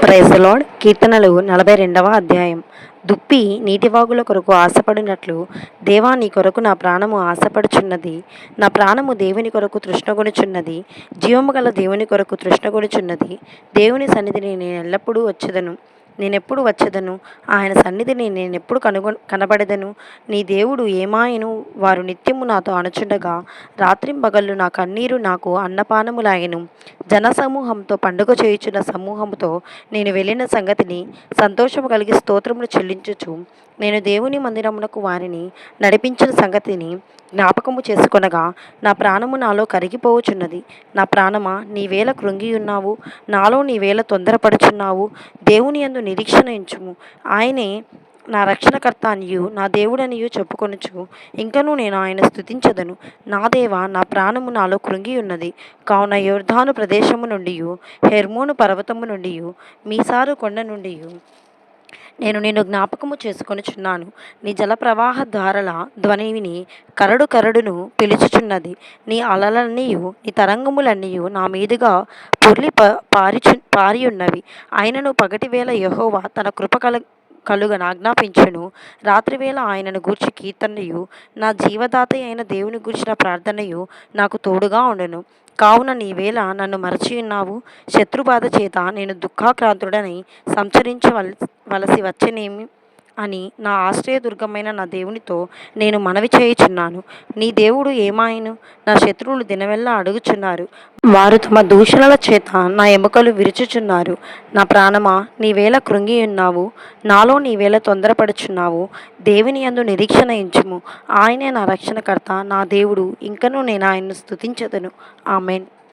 Praise the lord. కీర్తనలు 42వ అధ్యాయం. దుప్పి నీటివాగుల కొరకు ఆశపడినట్లు దేవా, నీ కొరకు నా ప్రాణము ఆశపడుచున్నది. నా ప్రాణము దేవుని కొరకు తృష్ణగొనుచున్నది, జీవము గల దేవుని కొరకు తృష్ణగొనుచున్నది. దేవుని సన్నిధిని నేను ఎల్లప్పుడూ వచ్చేదను. నేనెప్పుడు వచ్చేదను? ఆయన సన్నిధిని నేనెప్పుడు కనబడెదను? నీ దేవుడు ఏమాయను? వారు నిత్యము నాతో అనుచుండగా రాత్రింబగళ్ళు నా కన్నీరు నాకు అన్నపానములాయెను. జనసమూహంతో పండుగ చేయుచున్న సమూహముతో నేను వెళ్ళిన సంగతిని సంతోషము కలిగి స్తోత్రములు చెల్లించుచు నేను దేవుని మందిరమునకు వారిని నడిపించిన సంగతిని జ్ఞాపకము చేసుకొనగా నా ప్రాణము నాలో కరిగిపోవచున్నది. నా ప్రాణమా, నీవేళ కృంగియున్నావు? నాలో నీవేళ తొందరపడుచున్నావు? దేవుని యందు నిరీక్షణ ఉంచుము. ఆయనే నా రక్షణకర్త అనియు నా దేవుడనియు చెప్పుకొనుచు ఇంకనూ నేను ఆయన స్తుతించదను. నా దేవా, నా ప్రాణము నాలో కృంగి ఉన్నది. కావున యొర్దాను ప్రదేశము నుండి, హెర్మోను పర్వతము నుండి, మీసారు కొండ నుండి నేను నిన్ను జ్ఞాపకము చేసుకొనుచున్నాను. నీ జల ప్రవాహ ధారల ధ్వని విని కరడు కరడును పిలుచుచున్నది. నీ అలలన్నీయు నీ తరంగములన్నీయు నా మీదుగా పొర్లి పారియున్నవి. ఆయనను పగటివేళ యెహోవా తన కృప కలుగన ఆజ్ఞాపించును. రాత్రివేళ ఆయనను గూర్చి కీర్తనయు నా జీవదాత అయిన దేవుని గూర్చిన ప్రార్థనయు నాకు తోడుగా ఉండును. కావున నీవేళ నన్ను మరచియున్నావు? శత్రుబాధ చేత నేను దుఃఖాక్రాంతుడనై సంచరించవలసి వచ్చేనేమి అని నా ఆశ్రయదుర్గమైన నా దేవునితో నేను మనవి చేయుచున్నాను. నీ దేవుడు ఏమాయను? నా శత్రువులు దినవెల్లా అడుగుచున్నారు. వారు తమ దూషణల చేత నా ఎముకలు విరుచుచున్నారు. నా ప్రాణమా, నీవేళ కృంగియున్నావు? నాలో నీవేళ తొందరపడుచున్నావు? దేవుని యందు నిరీక్షణ ఉంచుము. ఆయనే నా రక్షణకర్త, నా దేవుడు. ఇంకనూ నేను ఆయన్ను స్తుతించెదను. ఆమేన్.